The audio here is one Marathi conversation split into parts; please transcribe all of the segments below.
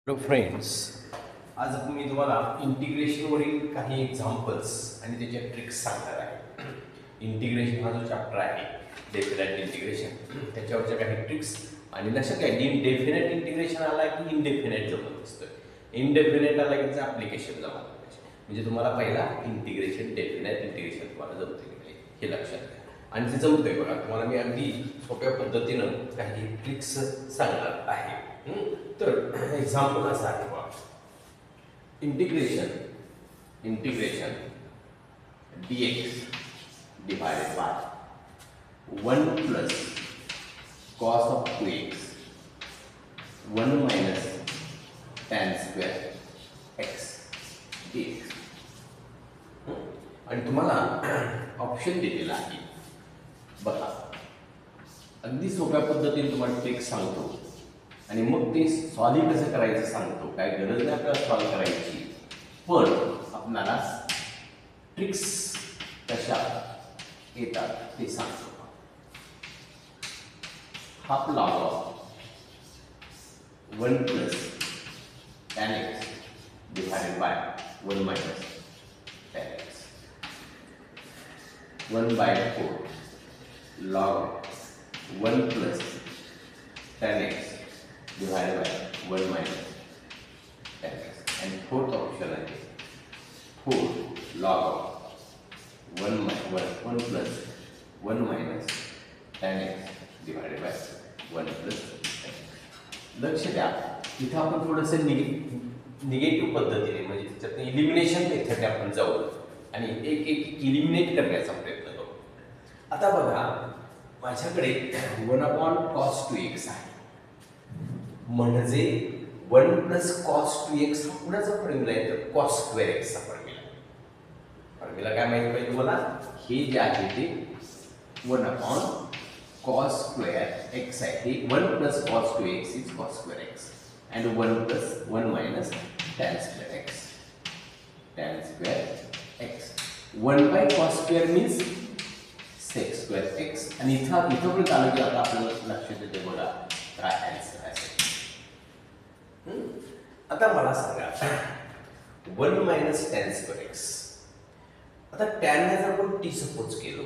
हॅलो फ्रेंड्स, आज मी तुम्हाला इंटिग्रेशनवरील काही एक्झाम्पल्स आणि त्याच्या ट्रिक्स सांगणार आहे. इंटिग्रेशन हा जो चॅप्टर आहे, डेफिनेट इंटिग्रेशन, त्याच्यावरच्या काही ट्रिक्स आणि लक्षात घ्या, डेफिनेट इंटिग्रेशन आला की इनडेफिनेट जमत असतं. इनडेफिनेट आला की त्याचं ॲप्लिकेशन जमत पाहिजे. म्हणजे तुम्हाला पहिला इंटिग्रेशन, डेफिनेट इंटिग्रेशन तुम्हाला जमते की नाही हे लक्षात घ्या. आणि ते जमतंय बघा, तुम्हाला मी अगदी सोप्या पद्धतीनं काही ट्रिक्स सांगणार आहे. तर एक्झाम्पल असं आहे बघा, integration dx divided bye 1 plus cos of 2x 1 minus tan square x dx. आणि तुम्हाला ऑप्शन दिलेला आहे बघा, अगदी सोप्या पद्धतीने तुम्हाला ट्रिक्स सांगतो आणि मग ते सॉल्व कसं करायचं सांगतो. काय गरज नाही आपल्याला सॉल्व करायची, पण आपल्याला ट्रिक्स कशा येतात ते सांगतो. Half log of 1 plus tan x divided by 1 minus tan x 1/4 log 1 plus tan x divided by 1 minus tan x. And fourth option is 4 log of 1 plus 1 minus tan x divided by 1 plus tan x. लक्ष द्या, इथं आपण थोडंसं निगेटिव्ह पद्धतीने म्हणजे त्याच्यात इलिमिनेशन मेथड आपण जाऊ आणि एक एक इलिमिनेट करण्याचा प्रयत्न करू. आता बघा, माझ्याकडे 1/cos 2x आहे, म्हणजे 1 प्लस कॉस 2x हा कुणाचा फॉर्म्युला आहे तर कॉस स्क्वेअर x चा फॉर्म्युला काय माहिती पाहिजे तुम्हाला. हे जे आहे ते 1/cos स्क्वेअर x आहे. हे 1 plus cos 2x is cos square x and 1 plus 1 minus tan square x 1/cos square means sec square x. आणि इथं पण चालू की आता आपल्याला लक्षात येते बघा काय आन्सर आहे. आता मला सांगा 1 मायनस tan स्क्वेअर x. आता tan ने जर आपण t सपोज केलो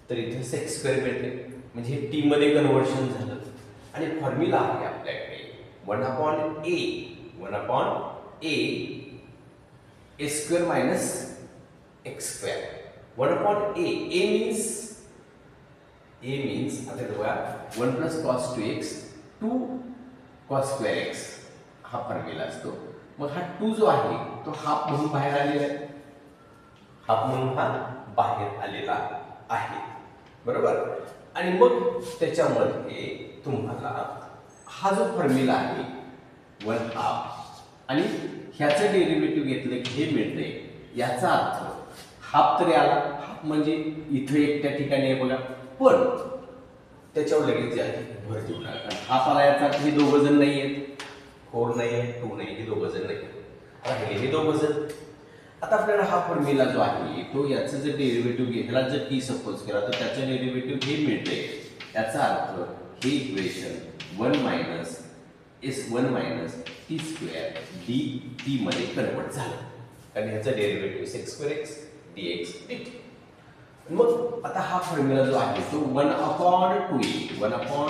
तर इथे sec स्क्वेअर मिळते, म्हणजे हे t मध्ये कन्व्हर्शन झालं. आणि फॉर्म्युला आहे आपल्याकडे 1/a a square minus x square 1/a. a means आता बघा 1 plus cos 2x 2 cos square x हा फॉर्म्युला असतो. मग हा 2 जो आहे तो हाफ म्हणून बाहेर आलेला आहे, हाफ म्हणून हा बाहेर आलेला आहे, बरोबर. आणि मग त्याच्यामध्ये तुम्हाला हा जो फॉर्म्युला आहे 1/2 आणि ह्याचं डेरिव्हेटिव्ह घेतलं की हे मिळते. याचा अर्थ हाफ तरी आला, हाफ म्हणजे इथं एक त्या ठिकाणी आहे बघा, पण त्याच्यावर लगेच जे आहे भर देऊ नका. हाफ आला याचा अर्थ हे दोघं जण नाही आहेत, 4 नाही आहे, 2 नाही, हे दोघं जण नाही राहिले, हे दोघं जण. आता आपल्याला हा फॉर्म्युला जो आहे तो याचं जर डेरिव्हेटिव्ह घेतला, जर टी सपोज केला तर त्याचं डेरिव्हेटिव्ह हे मिळते. याचा अर्थ हे equation 1 minus T square D T मध्ये कन्वर्ट झालं, कारण ह्याचं derivative sec square x dx dt. मग आता हा फॉर्म्युला जो आहे तो 1/2a 1/2a.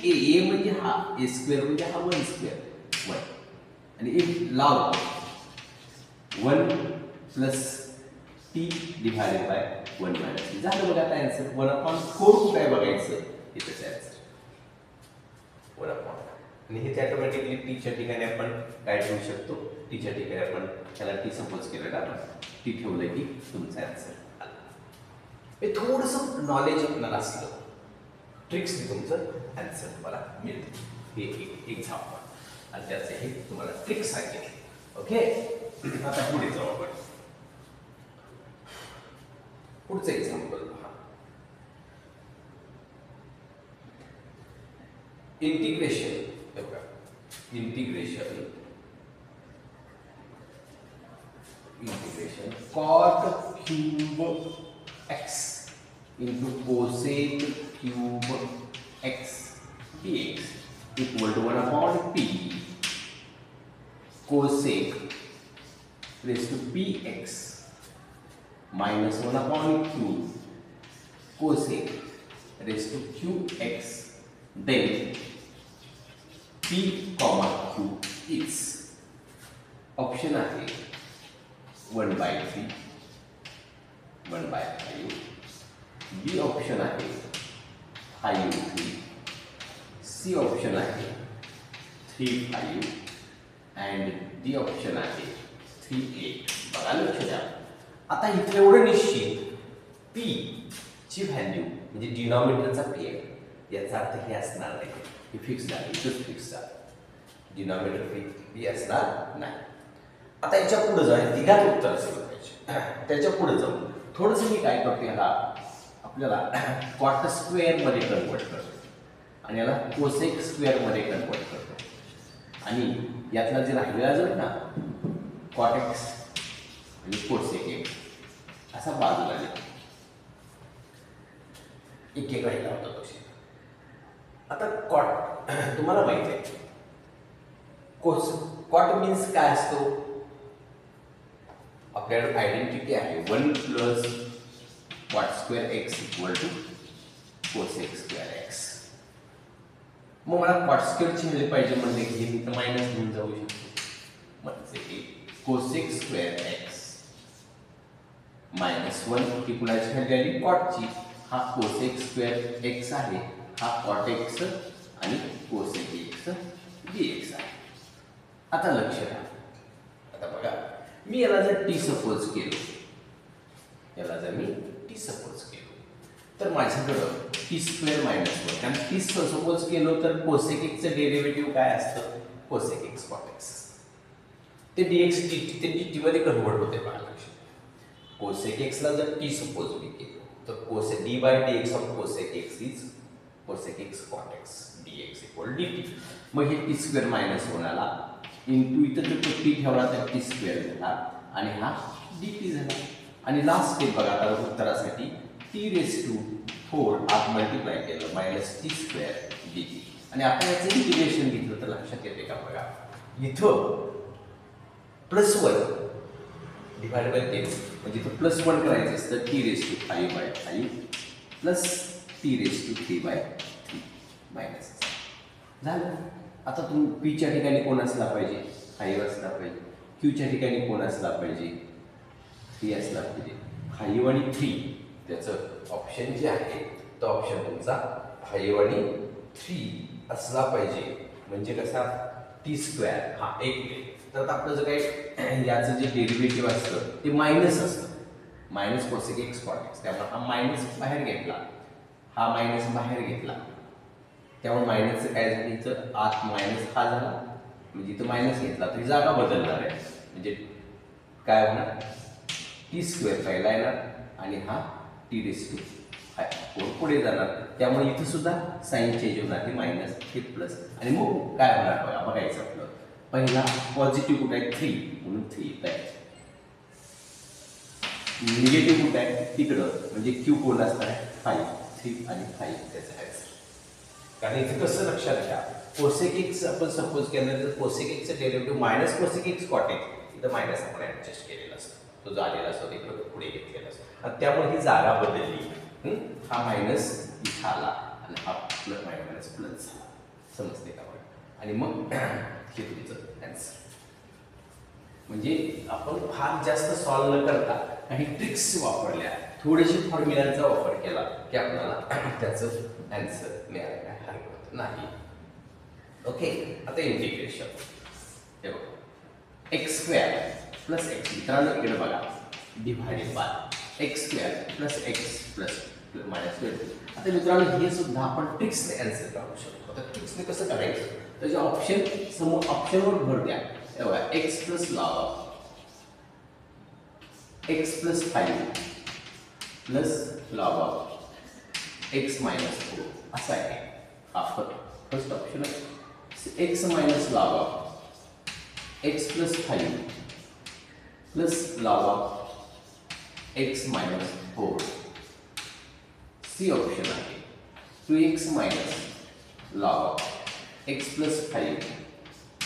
a म्हणजे हा a स्क्वेअर म्हणजे हा 1 स्क्वेअर 1 आणि एक log 1 plus t divided by 1 minus झालं बघा. आता आन्सर 1/4 कुठे आहे बघायचं, इथेच आन्सर 1/4. आणि हे ऑटोमॅटिकली टीच्या ठिकाणी आपण काय ठेवू शकतो, टीच्या ठिकाणी आपण त्याला टी सपोज केलं का आपण टी ठेवलं की तुमचा आन्सर आला. हे थोडंसं नॉलेज आपल्याला असलं ट्रिक्स तुमचं आन्सर तुम्हाला मिळते. हे एक एक्झाम्पल आणि त्याचे हे तुम्हाला ट्रिक्स सांगितले. ओके, आता पुढे जाऊ आपण. पुढचं एक्झाम्पल पहा, integration cot cube x into cosec cube x dx equal to 1/p cosec raised to px minus 1 upon q cosec raised to qx, then p comma q is option आहे 1/3 1/5, बी ऑप्शन आहे 5/3, सी ऑप्शन आहे 3/5 अँड डी ऑप्शन आहे 3/8. बघा लक्ष द्या. आता इथे एवढं निश्चित पी ची व्हॅल्यू म्हणजे डिनॉमिनेटरचा पी आहे, याचा अर्थ हे असणार नाही, हे फिक्स आहे, इथंच फिक्स आहे, डिनॉमिनेटर पी असणार नाही. आता याच्या पुढे जाऊन तिघात उत्तर असेल पाहिजे. त्याच्या पुढे जाऊन थोडंसं मी काय करतो, याला आपल्याला कॉट स्क्वेअर मध्ये कन्वर्ट करतो आणि याला कोसेक स्क्वेअर मध्ये कन्वर्ट करतो आणि यातला जे राहिलेला जर ना कॉट एक्स आणि कोसेक एक्स असा बाजूला लिहितो, एक एक राहिला होता तो. आता कॉट तुम्हाला माहिती आहे, कॉट मीन्स काय असतो, आपल्याकडे आयडेंटिटी आहे 1 plus cot square x equal to cosec square x. मग मला कॉट स्क्वेअरची व्हॅल्यू पाहिजे म्हणजे हे मी मायनस घेऊन जाऊ शकतो, म्हणजे की कोसेक स्क्वेअर एक्स मायनस 1 ही कुणाची व्हॅल्यू आली, कॉटची. हा कोसेक स्क्वेअर एक्स आहे, हा कॉट एक्स आणि कोसेक एक्स dx आहे. आता लक्ष द्या. आता बघा, मी याला जर टी सपोज केलो, याला जर मी टी सपोज केलो तर माझ्याकडं टी स्क्वेअर मायनस 1, कारण टी सपोज केलो तर कोसेक एक्सचं डेरिव्हेटिव्ह काय असतं, कोसेक एक्स कॉट एक्स. ते dx dt ते dt मध्ये कन्वर्ट होते. बघा लक्ष, कोसेक एक्सला जर टी सपोज मी केलो तर cosec d/dx of cosec x is cosec x cot x dx equal dt. मग हे टी स्क्वेअर मायनस 1 आला इंटू इथं जर टी ठेवला तर टी स्क्वेअर झाला आणि हा dt झाला. आणि लास्ट स्टेप बघा, आता उत्तरासाठी टी रेस टू 4 आत मल्टिप्लाय केलं मायनस टी स्क्वेअर dt. आणि आपण याचं इंटिग्रेशन घेतलं तर लक्षात येते का बघा, इथं +1 डिवाइड बाय टेन म्हणजे इथं +1 करायचं असतं, t raise to 5/5 plus t raise to 3/3 minus झालं. आता तुम्ही पीच्या ठिकाणी कोण असला पाहिजे, 5 असला पाहिजे. क्यूच्या ठिकाणी कोण असला पाहिजे, 3 असला पाहिजे. 5 आणि 3 त्याचं ऑप्शन जे आहे तो ऑप्शन तुमचा 5 आणि 3 असला पाहिजे. म्हणजे कसा, टी स्क्वेअर हा 1 तर आपलं जर काही याचं जे डेरिव्हेटिव्ह असतं ते मायनस असतं, minus cosec x cot x. त्यामुळे हा मायनस बाहेर घेतला, हा मायनस बाहेर घेतला, त्यामुळे मायनसचं काय झालं, इथं आत मायनस हा झाला म्हणजे इथं मायनस घेतला तरी जागा बदलणार आहे. म्हणजे काय होणार, टी स्क्वेअर पहिला येणार आणि हा टी रेस टू 4 पुढे जाणार. त्यामुळे इथं सुद्धा साईन चेंज होणार, हे मायनस हे प्लस. आणि मग काय होणार बघा, बघायचं आपलं पहिला पॉझिटिव्ह कुठं आहे 3 म्हणून 3 येत आहे, निगेटिव्ह कुठं आहे तिकडं म्हणजे क्यू कोण असणार आहे 5, 3 आणि 5 त्याचं आहे. कारण इथे कसं लक्षात घ्या, कोसेक एक्स आपण सपोज केलं तर कोसेक एक्सचं derivative minus cosec x cot x, इथं मायनस आपण ऍडजस्ट केलेला असतो, तो जो आलेला असतो तिकडं पुढे घेतलेला असतो आणि त्यामुळे ही जागा बदलली. हा मायनस इथं आला आणि हा प्लस मायनस प्लस झाला, समजते का? आणि मग हे तुमचं आन्सर. म्हणजे आपण फार जास्त सॉल्व न करता काही ट्रिक्स वापरल्या, थोडेसे फॉर्म्युलांचा वापर केला की आपल्याला त्याचं आन्सर मिळायला हरकत नाही. ओके, आता इंटिग्रेशन हे बघा, एक्स स्क्वेअर प्लस एक्स, मित्रांनो इकडे बघा, divided by x square plus x plus minus square. आता मित्रांनो हे सुद्धा आपण ट्रिक्सने आन्सर काढू शकतो. आता ट्रिक्सने कसं करायचं, त्याचे ऑप्शन समोर ऑप्शनवर भर द्या. हे बघा, x plus log x plus 5 plus log of x minus 4 असा आहे. हा फर्स्ट ऑप्शन आहे. X minus log of x plus 5 plus log of x minus 4. C option आहे 2x minus log of x plus 5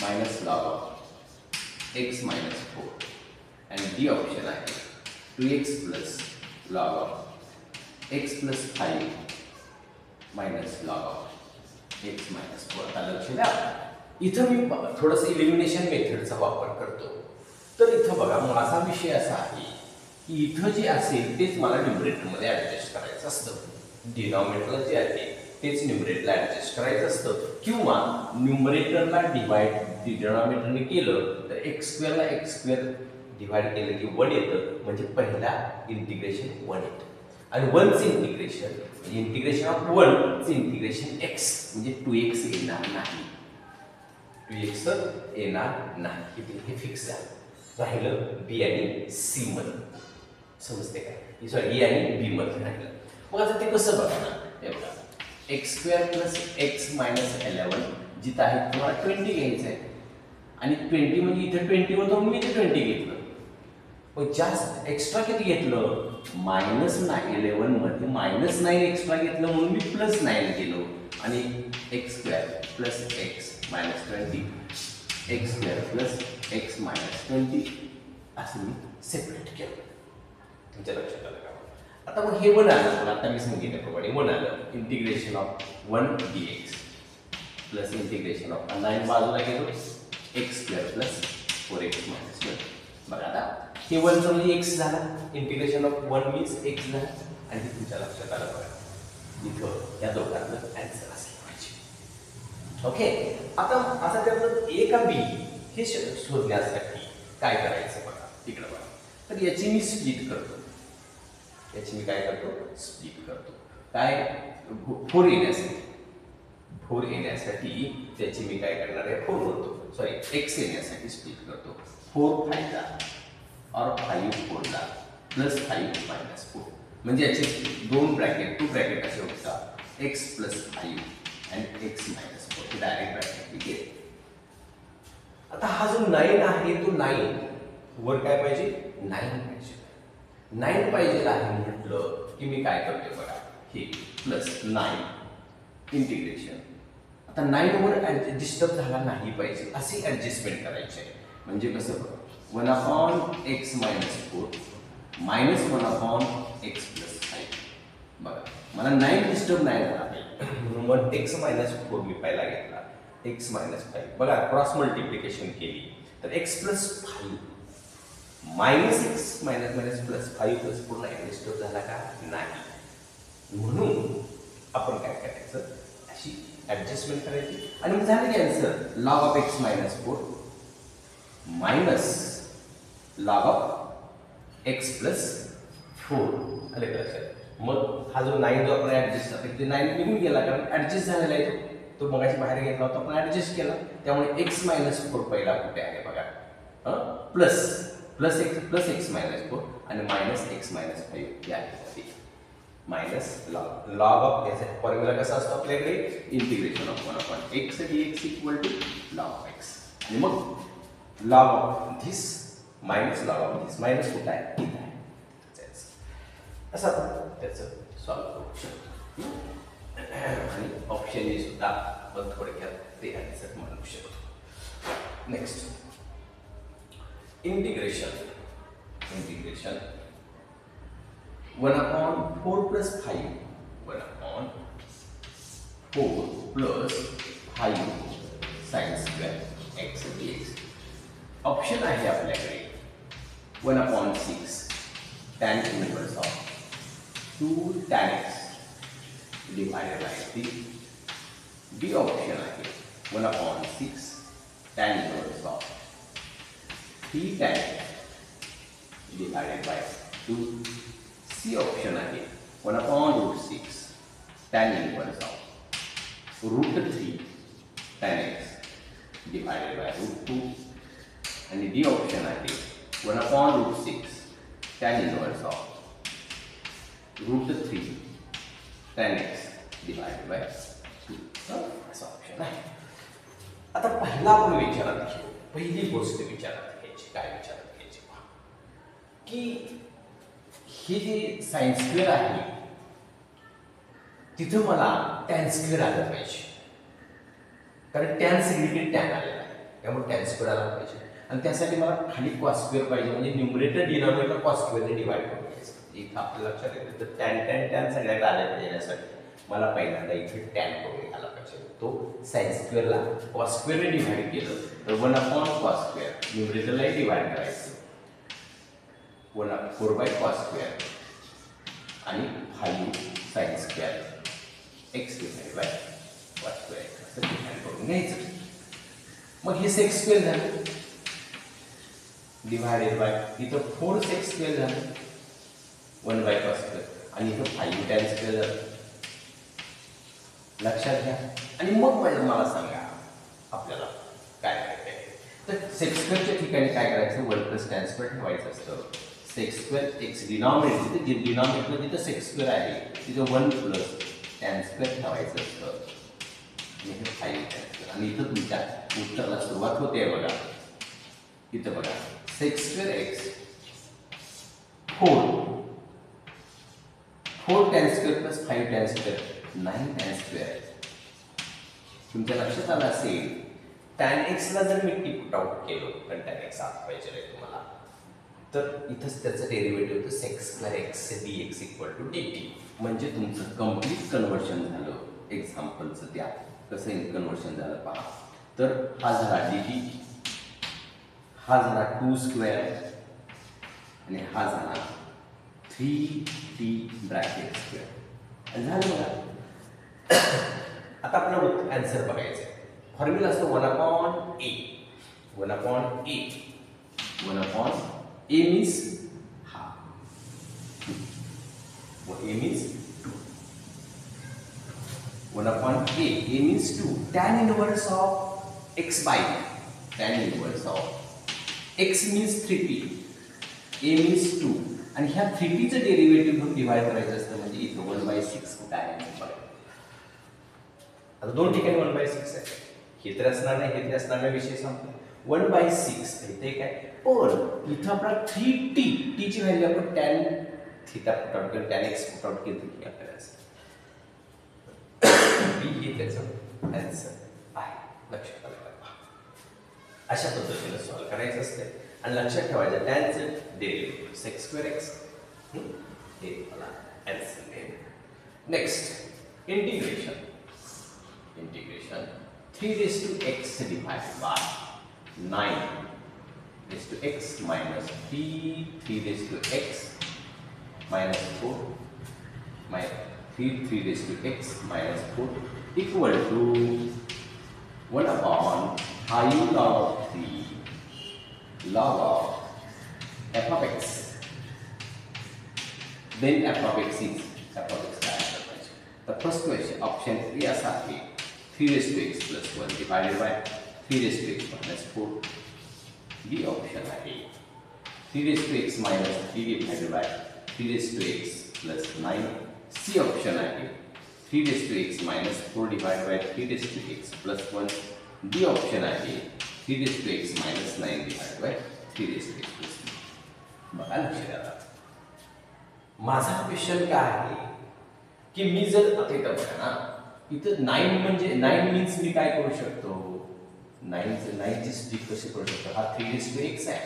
minus log of x minus 4 आणि डी ऑप्शन आहे 2x plus log of x plus 5 minus log of x minus 4. आता लक्ष द्या, इथं मी थोडंसं इलिमिनेशन मेथडचा वापर करतो. तर इथं बघा माझा विषय असा आहे की इथं जे असेल तेच मला न्यूमरेटरमध्ये ॲडजस्ट करायचं असतं. डिनॉमिनेटरला जे आहे तेच न्यूमरेटरला ॲडजस्ट करायचं असतं, किंवा न्यूमरेटरला डिवाइड डिनॉमिनेटरने केलं तर एक्स स्क्वेअर डिवाइड केलं की 1 येतं, म्हणजे पहिला इंटिग्रेशन 1 येतं. आणि 1चं इंटिग्रेशन म्हणजे इंटिग्रेशन ऑफ 1चं इंटिग्रेशन x म्हणजे 2x येणार नाही. 2x येणार नाही, हे फिक्स आहे. राहिलं बी आणि सी मध्ये. समजते काय? सॉरी ए आणि बी मध्ये राहिलं. मग आता ते कसं बघा ना, हे बघा x square plus x minus 11 जिथं आहे तुम्हाला 20 घ्यायचं आहे. आणि 20 म्हणजे इथं 20 होतं म्हणून मी इथे 20 घेतलं. मग जास्त एक्स्ट्रा किती घेतलं? मायनस 11 मध्ये मायनस 9 एक्स्ट्रा घेतलं म्हणून मी प्लस 9 केलं. आणि x square plus x minus 20 x square plus x minus 20 असं मी सेपरेट केलं. तुमच्या लक्षात आलं का? आता मग हे 1 आलं, आता मी सांगितल्याप्रमाणे 1 आलं. Integration of 1 dx plus integration of 9 बाजूला गेलो x square plus 4x minus 1. बघा आता हे 1चं म्हणजे x झाला, इंटिग्रेशन ऑफ 1 मीन्स x झाला. आणि हे तुमच्या लक्षात आलं बघा, इथं या दोघांना ॲन्सर असलं पाहिजे. ओके, आता त्यातलं ए का बी हे शोधण्यासाठी काय करायचं बघा, तिकडं बघा. तर याची मी स्प्लिट करतो. याची मी काय करतो? स्प्लिट करतो. काय? 4 येण्यासाठी त्याची मी काय करणार आहे? 4 म्हणतो, सॉरी x येण्यासाठी स्प्लिट करतो. 4 5 ला और 5 4 ला प्लस 5 मायनस 4. म्हणजे याचे टू ब्रॅकेट असे होतात, x प्लस 5 आणि x मायनस 4 डायरेक्ट ब्रॅकेट घेते. आता हा जो 9 आहे तो 9 वर काय पाहिजे? 9 पाहिजे. 9 पाहिजे आहे म्हटलं की मी काय करतो बघा, हे प्लस 9 इंटिग्रेशन. आता 9 वर डिस्टर्ब झाला नाही पाहिजे अशी ॲडजस्टमेंट करायची आहे. म्हणजे कसं बघा, 1/x minus 4 minus 1/x plus 5. बघा मला 9 डिस्टर्ब नाही झाला पाहिजे म्हणून 1x मायनस 4 मी पहिला घेतला, x मायनस 5. बघा क्रॉस मल्टिप्लिकेशन केली तर x plus 5 minus x minus plus 5 plus 4 नाही डिस्टर्ब झाला का? नाही. म्हणून आपण काय करायचं, अशी ॲडजस्टमेंट करायची. आणि मग झालं की answer log of x minus 4 minus log of x plus 4. आले का लक्षात? मग हा जो 9 जो आपण ॲडजस्ट करतो ते 9 निघून गेला, कारण ॲडजस्ट झालेला आहे तो मगाशी बाहेर घेतला होता, आपण ॲडजस्ट केला. त्यामुळे x मायनस 4 पहिला कुठे आहे बघा, प्लस एक्स मायनस 4 आणि मायनस एक्स मायनस 5 या आहे. मायनस लॉग ऑफ याचा फॉर्म्युला कसा असतो आपल्याकडे? Integration of 1/x dx equal to log of x. आणि मग log of this minus log of this, minus कुठं आहे? इथं आहे. असं आपण त्याचं सॉल्व्ह करू शकतो. आणि ऑप्शन सुद्धा आपण थोडक्यात ते आन्सर म्हणू शकतो. Next integration 1/4 plus 5 1/4 plus 5 sine square x dx. Option आहे आपल्याकडे 1/6 tan inverse of 2 tan x divided by 3. B option आहे 1/6 tan inverse of 3 tan x divided by 2. C option आहे 1/√6 tan inverse of √3 tan x divided by √2. आणि D ऑप्शन आहे 1/√6 tan inverse of √3 tan x divided by 2. असा ऑप्शन आहे. आता पहिला आपण विचारात घेऊ, पहिली गोष्ट विचारात घ्यायची. काय विचारात घ्यायची की हे जे साइन स्क्वेअर आहे तिथं मला टॅन स्क्वेअर आलं पाहिजे, कारण टॅन सगळीकडे टॅन आलेला आहे, त्यामुळे टॅन स्क्वेअर आला पाहिजे. आणि त्यासाठी मला खाली कॉस स्क्वेअर पाहिजे, म्हणजे न्यूमरेटर डिनॉमिनेटर कॉस स्क्वेअरने डिवाइड करून घ्यायचं. इथं आपल्या लक्षात येतं तर टॅन सगळ्यात आल्या येण्यासाठी मला पहिल्यांदा इथे टॅन करून घ्यायला पाहिजे. तो साइन स्क्वेअरला कॉस स्क्वेअरने डिवाइड केलं तर 1/cos स्क्वेअर, न्यूमरेटरलाही डिवाइड करायचं 4 cos स्क्वेअर आणि 5 sin square x divide by cos square असं डिवाइड करून घ्यायचं. मग हे sec स्क्वेअर झालं डिवाइडेड बाय इथं 4 sec स्क्वेअर झालं 1/cos स्क्वेअर आणि इथं 5 tan स्क्वेअर झालं. लक्षात घ्या. आणि मग मला सांगा आपल्याला काय करायचं. तर sec स्क्वेअरच्या ठिकाणी काय करायचं 1 tan स्क्वेअर ठेवायचं असतं. sec स्क्वेअर x डिनॉमिनेटर जिथे डिनॉमिनेटर जिथे sec स्क्वेअर आहे तिथे 1 tan स्क्वेअर ठेवायचं असतं आणि हे 5 tan स्क्वेअर. आणि इथं तुमच्या उत्तराला सुरुवात होते बघा. इथं बघा sec square x 4 tan square plus 5 tan square 9 tan square. तुमच्या लक्षात आलं असेल tan x ला जर मी टिप आउट केलं कारण tan x आत पाहिजे तुम्हाला तर इथंच त्याचं डेरिव्हेटिव्ह होतं sec square x dx equal to dt. म्हणजे तुमचं कम्प्लीट कन्व्हर्शन झालं. एक्झाम्पलचं त्या कसं कन्व्हर्शन झालं पहा. तर हा झाला dt, हा झाला 2 स्क्वेअर आणि हा झाला 3t ब्रॅकेट स्क्वेअर झालं बघा. आता आपल्याला आन्सर बघायचं आहे. फॉर्म्युला असतो 1/a. 1/a means हा a means 2. 1/a means 2. tan inverse of x by tan inverse of x means 3t, a means 2 आणि ह्या 3t चं डेरिव्हेटिव्ह घेऊन डिवाइड करायचं असतं. म्हणजे इथं 1/6 कुठं आहे बघा. आता दोन ठिकाणी 1/6 आहे. हे तर असणार नाही, हे तर असणार नाही, विषय संपला. 1/6 इथे काय पण इथं आपला 3t ची व्हॅल्यू आपण tan थीटा पुट आउट केलं, tan x पुट आउट केलं की आपल्याला b हे त्याचं आन्सर आहे. लक्षात आलं पाहिजे. अशा पद्धतीने सॉल्व्ह करायचं असते. आणि लक्षात ठेवायचं टॅनचं डेरिव्हेटिव्ह sec स्क्वेअर x हे मला आन्सर मिळेल. Next integration 3 raised to x divided by 9 raised to x minus 3 raised to x minus 4 3 raised to x minus 4 equal to 1/5 log of 3 log of f of x. Then f of x is f of x. The first question option A असा आहे 3 raised to x plus 1 divided by 3 raised to x minus 4. B option आहे 3 raised to x minus 3 divided by 3 raised to x plus 9. C option आहे 3 raised to x minus 4 divided by 3 raised to x plus 1. D option आहे 3 raised to x minus 9 divided by 3 raised to x plus 1. बघा लक्षात आलं. माझा क्वेश्चन काय आहे की मी जर आता इथं बघा ना इथं 9 म्हणजे 9 मीन्स मी काय करू शकतो 9 ची स्ट्रिक कशी करू शकतो. हा 3 raised to x आहे.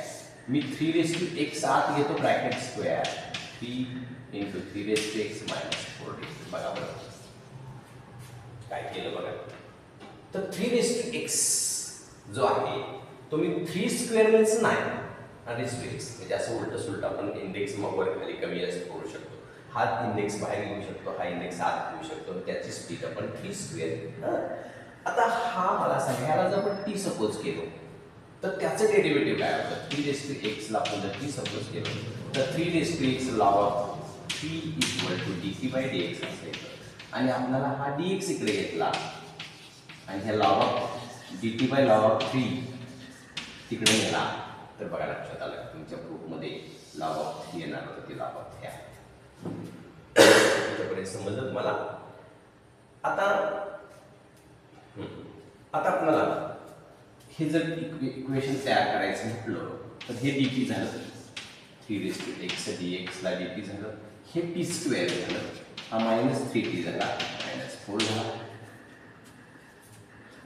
मी 3 raised to x आत घेतो bracket square 3 into 3 raised to x minus 4. बघा बरं काय केलं बघा. तर 3 raised to x जो आहे तो मी 3 स्क्वेअर मीन्स 9 आणि raised to x म्हणजे असं उलट सुलट आपण इंडेक्स मग वर खाली कमी जास्त करू शकतो. हा इंडेक्स बाहेर घेऊ शकतो, हा इंडेक्स आत घेऊ शकतो. त्याची स्पीड आपण 3 स्क्वेअर. आता हा मला सांगा ह्याला जर आपण t सपोज केलो तर त्याचं डेरिव्हेटिव्ह काय होतं. 3 raised to x ला आपण जर t सपोज केलं तर 3 raised to x log of 3 equal to dt by dx असेल. आणि आपल्याला हा dx इकडे घेतला आणि हे log of dt by log of 3 तिकडे नेला तर बघा लक्षात आलं तुमच्या ग्रुपमध्ये log of 3 येणार होतं ते log of 3 आहे. त्याच्यापर्यंत समजलं मला. आता आपल्याला हे जर इक्वेशन तयार करायचं म्हटलं तर हे dt झालं 3 raised to x dx ला dt झालं. हे t स्क्वेअर झालं. हा -3t झाला -4 झाला.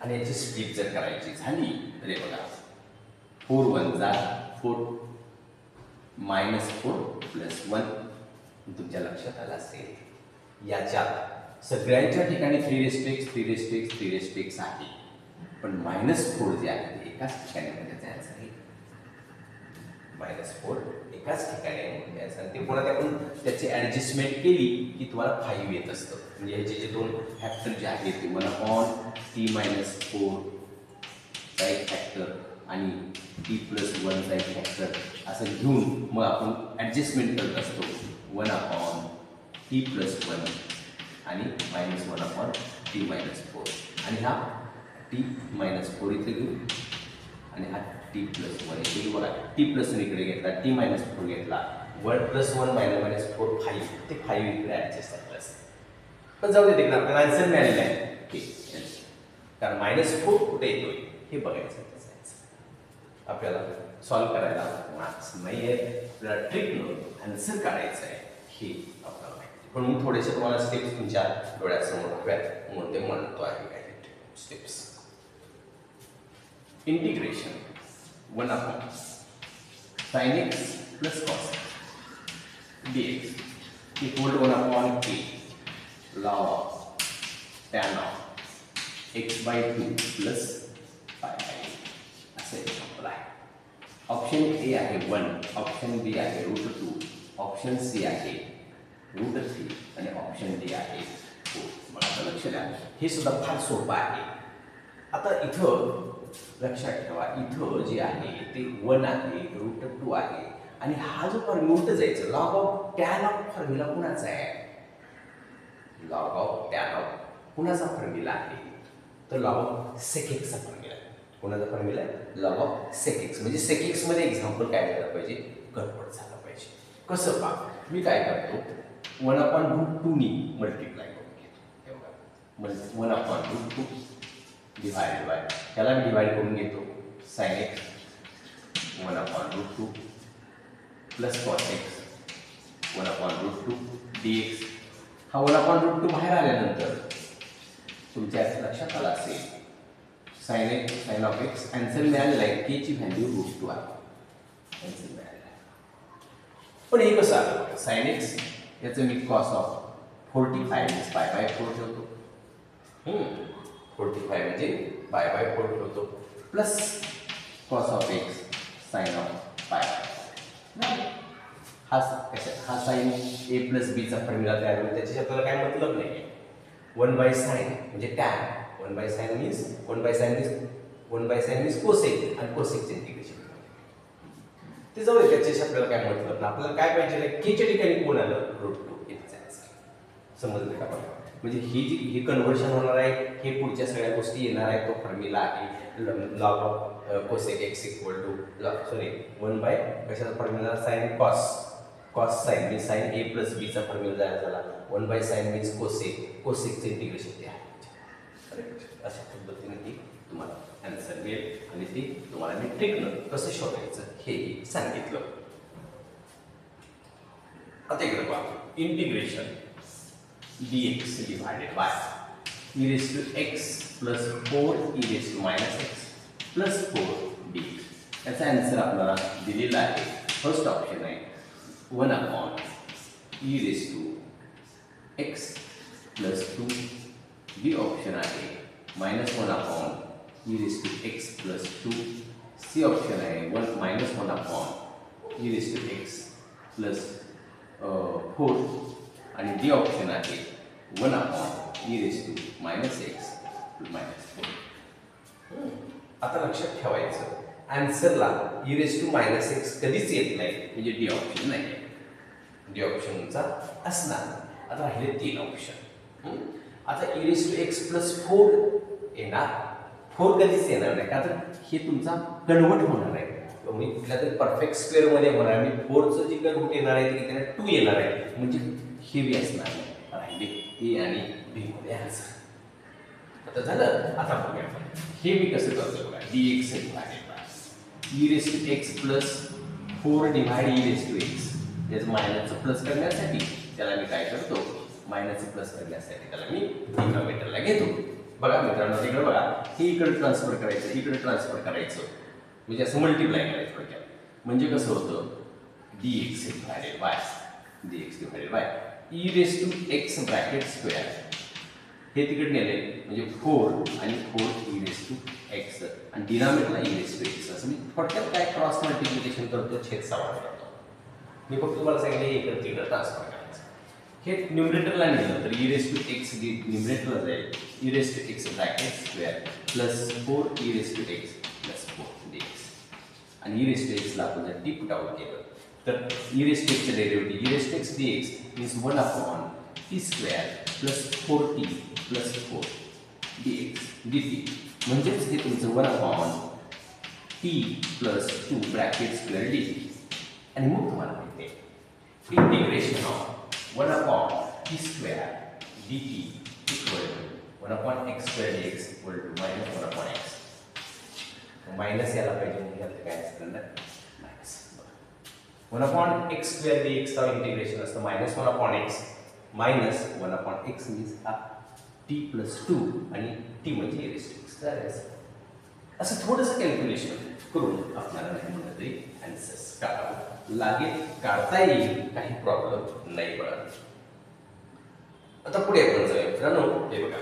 आणि याची स्प्लिट जर करायची झाली तर हे बघा 4 1 जा 4 -4 + 1 तुमच्या लक्षात आलं असेल. याच्यात सगळ्यांच्या ठिकाणी 3x 3x 3x आहे, पण -4 जे आहे ते एकाच ठिकाणी म्हणजे जायचं आहे. -4 एकाच ठिकाणी द्यायचं आणि ते पुन्हा आपण त्याची ॲडजस्टमेंट केली की तुम्हाला 5 येत असतं. म्हणजे ह्याचे जे दोन फॅक्टर जे आहेत ते 1/t-4 चा एक फॅक्टर आणि t+1 चा एक फॅक्टर असं घेऊन मग आपण ॲडजस्टमेंट करत असतो. 1/t+1 आणि -1/t-4 आणि हा t-4 इथे घेऊ आणि हा t+1 इथे घेऊ. बघा t+1 इकडे घेतला, t-4 घेतला, 1 + 1 -4 5 ते 5 इकडे ॲडजस्ट झालं असतं. पण जाऊ दे तिकडे आपल्याला आन्सर मिळालेला आहे. कारण -4 कुठे येतोय हे बघायचं आपल्याला सॉल्व्ह करायला मार्क्स नाही आहे. आपल्याला ट्रिकनं आन्सर काढायचं आहे हे आपल्याला माहिती. पण मी थोडेसे तुम्हाला स्टेप्स तुमच्या डोळ्यासमोर हव्यात म्हणून ते म्हणतो आहे काही steps. Integration 1/sin x + cos dx equal to 1/k log tan of x/2 + π/a असे एक्झाम्पल आहे. ऑप्शन ए आहे 1, ऑप्शन बी आहे √2, ऑप्शन सी आहे √3 आणि ऑप्शन डी आहे 4. मला आता लक्ष द्या, हे सुद्धा फार सोपं आहे. आता इथं लक्षात ठेवा, इथं जे आहे ते 1 आहे, √2 आहे आणि हा जो फॉर्म्युला उलट जायचं. Log of tan of formula कुणाचा आहे? लॉग ऑफ टॅन ऑफ कुणाचा फॉर्म्युला आहे? तर लॉग ऑफ सेक एक्सचा फॉर्म्युला. कोणाचा formula? Log of sec x. म्हणजे सेक एक्स मध्ये एक्झाम्पल काय झालं पाहिजे? गडबड झालं पाहिजे. कसं पहा, मी काय करतो 1/√2 नी मल्टिप्लाय करून घेतो. हे बघा 1/√2 डिवाइडेड बाय, त्याला मी डिवाइड करून घेतो sin x 1/√2 + cos x 1/√2 dx. हा 1/√2 बाहेर आल्यानंतर तुमच्या लक्षात आलं असेल sin of x आन्सर मिळालेला आहे. k ची व्हॅल्यू √2 आहे. आन्सर मिळालेला आहे. पण हे कसं आलं? sin x याचं मी cos of 45 π/4 ठेवतो. 45 म्हणजे π/4 ठेवतो plus cos of x sin of π/4. हा साइन a + b चा फॉर्म्युला तयार होईल. त्याच्याशी आपल्याला काय मतलब नाही. 1/sin म्हणजे tan, 1/sin means cosec आणि cosecचे इंटिग्रेशन ते जाऊ दे. त्याच्याशी आपल्याला काय मतलब ना. आपल्याला काय पाहिजे? k च्या ठिकाणी कोण आलं? √2 इथे जायचं. समजलं का? म्हणजे ही कन्व्हर्शन होणार आहे. हे पुढच्या सगळ्या गोष्टी येणार आहेत. तो फॉर्म्युला आहे log of cosec x = 1 by कशाचा फॉर्म्युला? sin cos sin मी sin a + b चा फॉर्म्युला तयार झाला. 1/sin means cosecचे इंटिग्रेशन ते आहे. अशा पद्धतीने ती तुम्हाला आन्सर मिळेल आणि ती तुम्हाला मी ट्रिकनं कसं शोधायचं हे सांगितलं. आता इकडे पहा, integration dx divided by e⁻x + 4e⁻x + 4 dx. याचा आन्सर आपल्याला दिलेला आहे. फर्स्ट ऑप्शन आहे 1/e⁻x + 2. बी ऑप्शन आहे -1/e⁻x + 2. सी ऑप्शन आहे -1/e⁻x + 4 आणि डी ऑप्शन आहे 1/e⁻x + 4. आता लक्षात ठेवायचं, आन्सरला e⁻x कधीच येत नाही, म्हणजे डी ऑप्शन नाही. डी ऑप्शनचा असणार. आता राहिले 3 ऑप्शन. आता e⁻x + 4 येणार. 4 कधीच येणार नाही, का तर हे तुमचा कन्वर्ट होणार आहे. मी कुठल्या तरी परफेक्ट स्क्वेअरमध्ये होणार आहे. 4चं जे कन्वर्ट येणार आहे ते त्याला 2 येणार आहे, म्हणजे हे बी असणार नाही. राहिले ए आणि बी मध्ये आन्सर. आता झालं. आता बघूया हे मी कसं करतो. बघा dx e⁻x + 4 डिवाइड e⁻x. याचं मायनसचं प्लस करण्यासाठी त्याला मी काय करतो? मायनसचं प्लस करण्यासाठी त्याला मी डिनॉमिनेटरला घेतो. बघा मित्रांनो, इकडे बघा, हे इकडे ट्रान्सफर करायचं, इकडे ट्रान्सफर करायचं. म्हणजे असं मल्टिप्लाय करायचं थोडक्यात. म्हणजे कसं होतं dx divided by dx divided by e raise to x bracket square हे तिकडे नेले म्हणजे 4 आणि 4 e रेस टू x आणि डिनॉमिनेटरला e रेस टू x असं मी थोडक्यात काय क्रॉस मल्टिप्लिकेशन करतो छेद सवाल करतो. मी फक्त तुम्हाला सांगितलं इकडे तिकडे ट्रान्सफर करायचं. हे न्यूमरेटरला नेलं तर e रेस टू x न्यूमरेटरला जाईल e raise to x bracket square plus 4 e raise to x plus 4 dx आणि e रेस टू x ला आपण जर टी पुट आउट केलं तर e रेस टू x चं derivative e raise to x dx means 1 upon t square plus 4t plus 4 dx dt म्हणजेच हे तुमचं 1 upon t plus 2 bracket square dt आणि मग तुम्हाला माहिती आहे integration of 1 upon t square dt equal to 1 upon x square dx equal to minus 1 upon x minus याला पाहिजे म्हणजे यात काय असतं ना minus 1 upon x square dx चा इंटिग्रेशन असतं minus 1 upon x minus 1 upon x means हा t प्लस 2 आणि t म्हणजे e रेस टू x झालं. असं थोडंसं कॅल्क्युलेशन करून आपल्याला नाही म्हणलं तरी आन्सर्स काढावं लागेल, काढता येईल, काही प्रॉब्लेम नाही पडत. आता पुढे आपण जाऊया मित्रांनो. हे बघा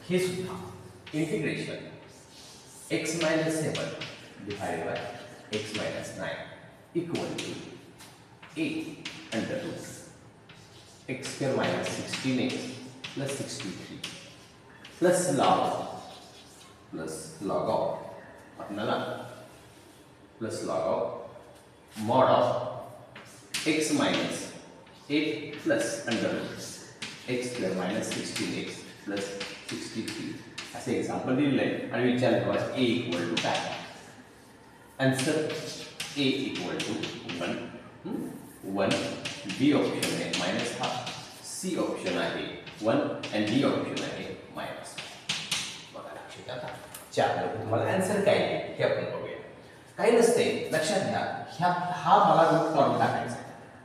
हे सुद्धा integration x minus 7 divided by x minus 9 equal to a under root x square minus 16x plus 63 plus log of आपल्याला plus log of mod of x minus 8 plus under root x square minus 16x plus 63 असे एक्झाम्पल दिलेलं आहे आणि विचारलं a इक्वल टू काय. Answer a equal to 1 b option आहे मायनस हाफ, c ऑप्शन आहे 1 आणि d ऑप्शन आहे मायनस. बघा लक्षात आता 4 तुम्हाला आन्सर काय आहे हे आपण बघूया. काही नसते लक्षात घ्या हा मला रूट काढून टाकायचा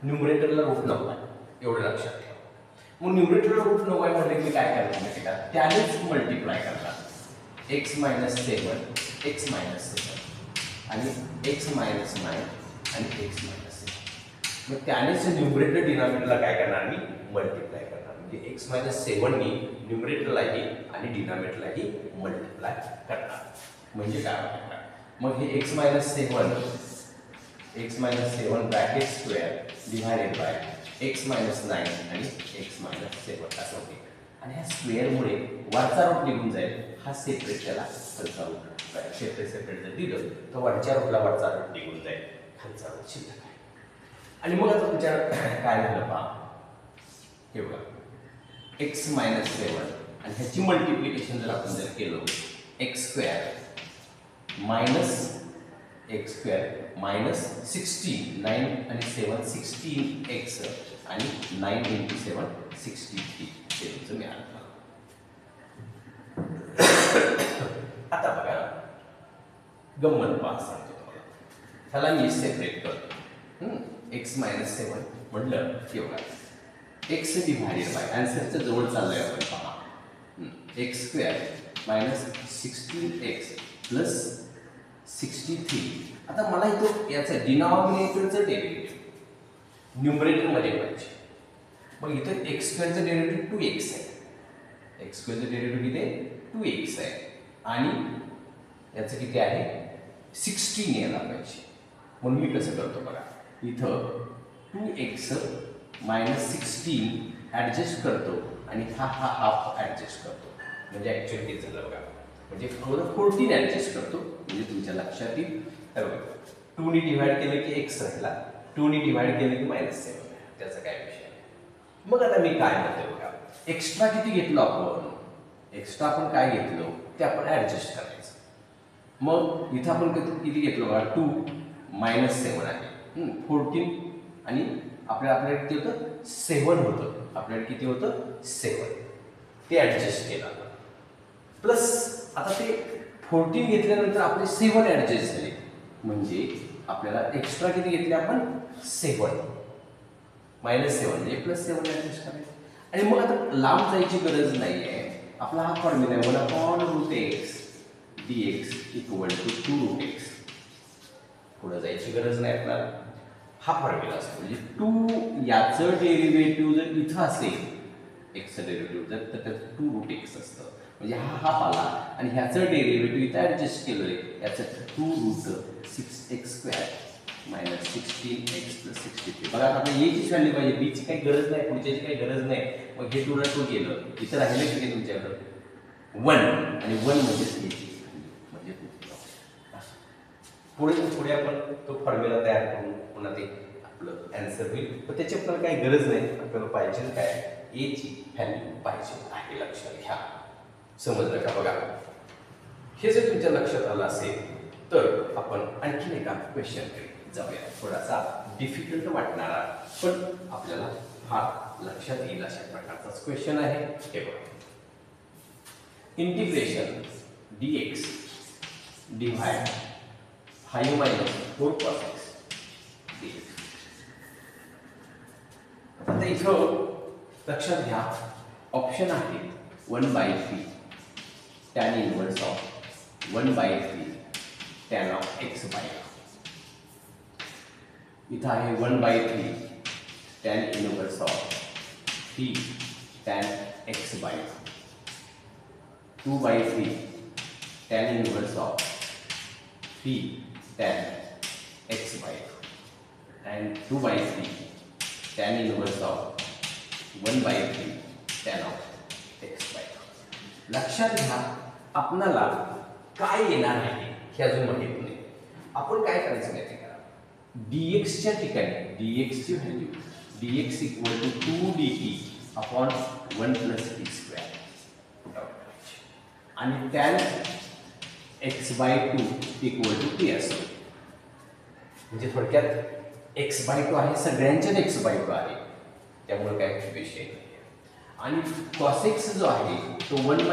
न्यूमरेटरला रूट नको आहे एवढं लक्षात ठेवा. मग न्यूमरेटरला रूट नको आहे म्हणजे मी काय करतो माहिती का त्यानेच मल्टिप्लाय करतात x मायनस 7 x मायनस 7 आणि x मायनस 9 आणि x मायनस 7. मग त्यानेच न्यूमरेटर डिनॉमिनेटरला काय करणार मी मल्टिप्लाय करणार म्हणजे x मायनस 7 नी न्यूमरेटरलाही आणि डिनॉमिनेटरलाही मल्टिप्लाय करणार म्हणजे काय होणार. मग हे x minus 7 bracket square divided by x minus 9 आणि x मायनस 7 असं होईल आणि ह्या स्क्वेअरमुळे वरचा रूट निघून जाईल. हा सेपरेट त्याला खालचा रूट सेपरेट जर दिलं तर वरच्या रूटला वरचा रूट निघून जाईल, खालचा रूट शिल्लक आहे. आणि मग आता तुमच्या काय झालं पहा हे बघा x मायनस 7 आणि ह्याची मल्टिप्लिकेशन जर आपण जर केलं x स्क्वेअर मायनस 16 9 आणि 7 16x आणि 9 इंटू 7 63 हे तुमचं मिळालं. आता बघा गंमत पहा सांगतो तुम्हाला. ह्याला मी सेपरेट करतो x मायनस 7 म्हटलं की बघा x डिवायडेड बाय आन्सरच्या जवळ चाललंय आपण पहा x square minus 16x plus 63. आता मला इथं याचं डिनॉमिनेटरचं डेरिव्हेटिव्ह न्यूमरेटरमध्ये पाहिजे. मग इथं x स्क्वेअरचं डेरिव्हेटिव्ह 2x आहे. x स्क्वेअरचं डेरिव्हेटिव्ह किती 2x आहे आणि याचं किती आहे 16 यायला पाहिजे. म्हणून मी कसं करतो बघा इथं 2x मायनस 16 ॲडजस्ट करतो आणि हा हाफ ॲडजस्ट करतो म्हणजे ॲक्च्युअली हे झालं बघा म्हणजे 14 ॲडजस्ट करतो म्हणजे तुमच्या लक्षात येईल. तर बघा 2 ने डिवाइड केलं की x राहिला 2 ने डिवाइड केलं की मायनस 7 त्याचा काय विषय नाही. मग आता मी काय म्हणतो बघा एक्स्ट्रा किती घेतलो आपण एक्स्ट्रा आपण काय घेतलो ते आपण ॲडजस्ट करायचं. मग इथं आपण किती घेतलो बघा 2 मायनस 7 आहे 14 आणि आपल्याकडे किती होतं 7 होतं आपल्याकडे किती होतं 7 ते ॲडजस्ट केलं प्लस आता ते 14 घेतल्यानंतर आपले 7 ॲडजस्ट झाले म्हणजे आपल्याला एक्स्ट्रा किती घेतले आपण 7 मायनस 7 म्हणजे प्लस 7 ॲडजस्ट करायचं. आणि मग आता लांब जायची गरज नाही आहे. आपला हा फॉर्म्युला आहे 1/√x dx equal to 2√x पुढे जायची गरज नाही आपल्याला. हा फॉर्म्युला असतो. म्हणजे 2 याचं डेरिव्हेटिव्ह जर इथं असेल, एक्सचं डेरिव्हेटिव्ह जर, तर त्याचं 2√x असतं. म्हणजे हा हाफ आला आणि ह्याचं डेरिव्हेटिव्ह इथं ॲडजस्ट केलं आहे, याचं 2√6x² मायनस 16x + 63. बघा आता एची व्हॅल्यू पाहिजे, बीची काही गरज नाही, पुढच्याची काही गरज नाही. मग हे 2 गेलं, इथं राहिलं की तुमच्याकडं 1 आणि 1 म्हणजेच एची म्हणजे 2. पुढे आपण तो फॉर्म्युला तयार करून पुन्हा ते आपलं अँसर होईल. पण त्याची आपल्याला काही गरज नाही. आपल्याला पाहिजे काय, एची व्हॅल्यू पाहिजे आहे. लक्षात घ्या. समजलं का? बघा, हे जर तुमच्या लक्षात आलं असेल तर आपण आणखीन एका क्वेश्चनकडे जाऊया. थोडासा डिफिकल्ट वाटणारा पण आपल्याला फार लक्षात येईल अशा प्रकारचाच क्वेश्चन आहे. हे बघा, integration dx divide 5 - 4 cos x dx. आता इथं लक्षात घ्या, ऑप्शन आहे 1/3 tan inverse of 1/3 tan of x/. इथं आहे 1/3 tan inverse of 3 tan x/. 2/3 tan inverse of 3 tan x/. and 2/3 tan inverse of 1/3 tan of x/. लक्षात घ्या, आपल्याला काय येणार आहे हे अजून माहित नाही. आपण काय करायचं माहिती का, dx च्या ठिकाणी dx ची value dx = 2dt upon 1 + t² आणि tan x/2 = t असतो. म्हणजे थोडक्यात x/2 आहे, सगळ्यांच्याच x/2 आहे, त्यामुळे काय विषय नाही. आणि cos x जो आहे तो 1 -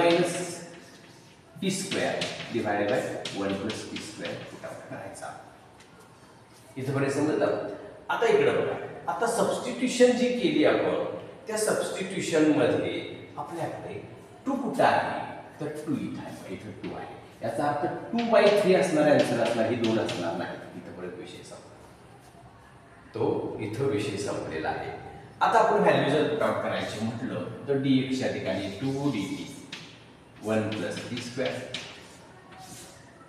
t² डिवाइडेड बाय 1 + t² करायचा. इथपर्यंत समजलं. आता इकडे बघा, आता सबस्टिट्यूशन जी केली आपण, त्या सबस्टिट्यूशन मध्ये आपल्याकडे 2 कुठं आहे, तर 2 इथं आहे, इथं 2 आहे. याचा अर्थ 2/3 असणार आन्सर असणार, ही 2 असणार नाही. इथपर्यंत विषय संपला. तो इथं विषय संपलेला आहे. आता आपण व्हॅल्यू जर पुट आउट करायची म्हटलं तर dx च्या ठिकाणी 2dt 1 + t².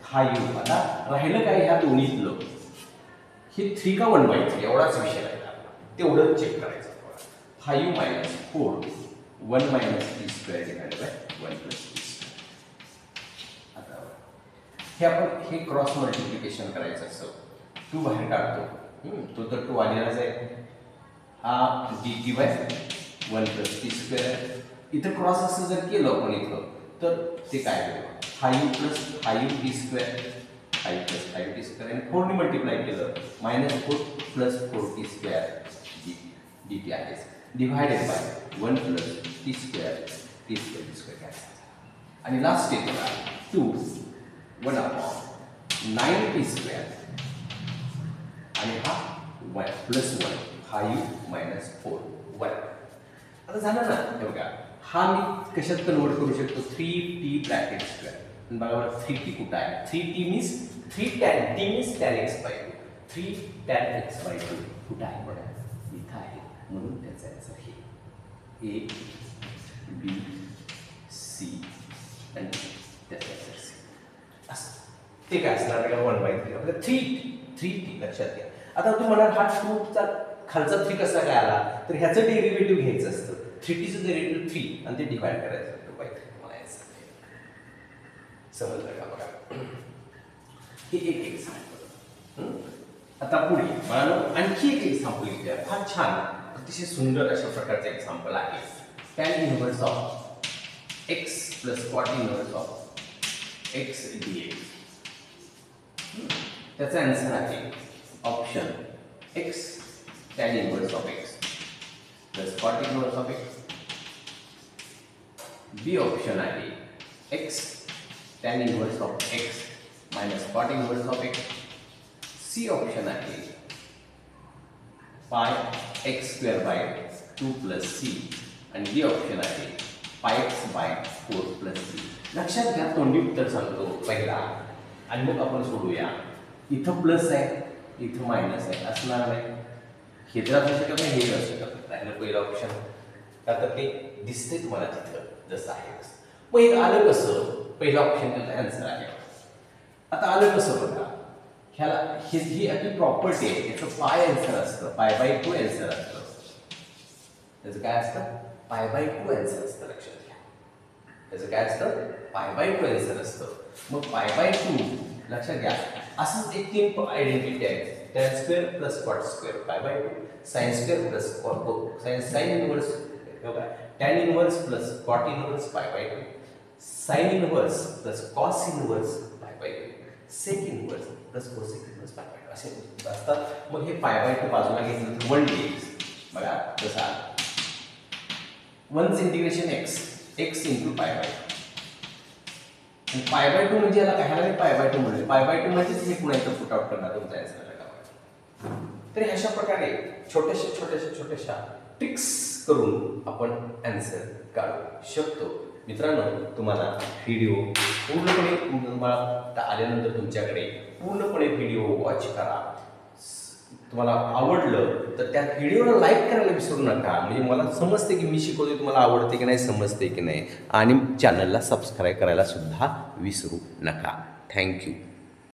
हा u आता राहिलं काय ह्या दोन्हीतलं, हे 3 का 1/3 एवढाच विषय राहिला, तेवढंच चेक करायचं. 5 - 4 1 - t² डिवाइडेड बाय 1 + t². आता हे आपण हे क्रॉस मल्टिप्लिकेशन करायचं असतं. 2 बाहेर काढतो, तो तर 2 आलेलाच आहे. हा dt बाय 1 + t². इथं क्रॉस असं जर केलं आपण इथं तर ते काय होईल, 5 + 5t², 5 + 5t² आणि 4 ने मल्टिप्लाय केलं -4 + 4t² dt आहे डिवाइडेड बाय 1 + t² t² काय. आणि लास्ट स्टेप बघा, 2 1/9t² आणि हा 1 + 1 5 - 4 1. आता झालं ना. हे बघा, हा मी कशात कन्वर्ट करू शकतो, 3t². बघा 3t कुठं आहे, 3t means 3 tan t means tan x/2, 3 tan x/2 कुठं आहे बघा, इथं आहे. म्हणून त्याचा आन्सर हे A B C आणि त्याचा आन्सर C असं. ते काय असणार का 1/3 आपलं 3t लक्षात घ्या. आता तुम्ही म्हणाल हा 2 चा खालचा 3 कसा काय आला, तर ह्याचं डेरिव्हेटिव्ह घ्यायचं असतं. 3t चं डेरिव्हेटिव्ह 3 आणि ते डिवाइड करायचं 2/3 म्हणायचं. समजलं का? बघा, हे एक एक्झाम्पल. आता पुढे मला आणखी एक एक्झाम्पल घेऊया. फार छान, अतिशय सुंदर अशा प्रकारचं एक्झाम्पल आहे. tan inverse of x + cot inverse of x dx. त्याचा आन्सर आहे option x tan inverse of x + cot inverse of x. B option आहे x tan inverse of x - cot inverse of x. C option आहे πx² 2 + c आणि डी ऑप्शन आहे πx/4 + c. लक्षात घ्या, तोंडी उत्तर सांगतो पहिला आणि मग आपण सोडूया. इथं प्लस आहे, इथं मायनस आहे, असणार नाही. हे तर असू शकत नाही, हे असू शकत नाही. राहिलं पहिलं ऑप्शन, का तर ते दिसते तुम्हाला तिथं जसं आहे तसं. मग हे आलं कसं? पहिला ऑप्शन त्याचा आन्सर आहे. आता आलं कसं बघा, ह्याला ही आपली प्रॉपर्टी आहे, याचं पाय आन्सर असतं, π/2 आन्सर असतं. त्याचं काय असतं? π/2 आन्सर असतं, लक्षात घ्या. त्याचं काय असतं? π/2 आन्सर असतं. मग π/2 लक्षात घ्या, असंच एक 3 आयडेंटिटी आहे. tan square plus cot square π/2, sine square plus sine inverse tan inverse plus cot inverse π/2, sine inverse plus cos inverse π/2, sec inverse plus cosec inverse π/2 असे असतात. मग हे π/2 बाजूला घेतलं तर 1dx बघा कसं आलं. 1 इंटिग्रेशन x इंटू π/2. π/2 म्हणजे याला काय आहे? π/2 म्हणजे π/2 म्हणजेच हे पुन्हा इथं फुट आउट करणार तुमचा आन्सर लगा. तर अशा प्रकारे छोट्याशा ट्रिक्स करून आपण आन्सर काढू शकतो. मित्रांनो, तुम्हाला व्हिडिओ पूर्णपणे तुम्हाला आल्यानंतर तुमच्याकडे पूर्णपणे व्हिडिओ वॉच करा. तुम्हाला आवडलं तर त्या व्हिडिओला लाईक करायला विसरू नका. म्हणजे मला समजते की मी शिकवते तुम्हाला आवडते की नाही, समजते की नाही. आणि चॅनलला सबस्क्राईब करायला सुद्धा विसरू नका. थँक्यू.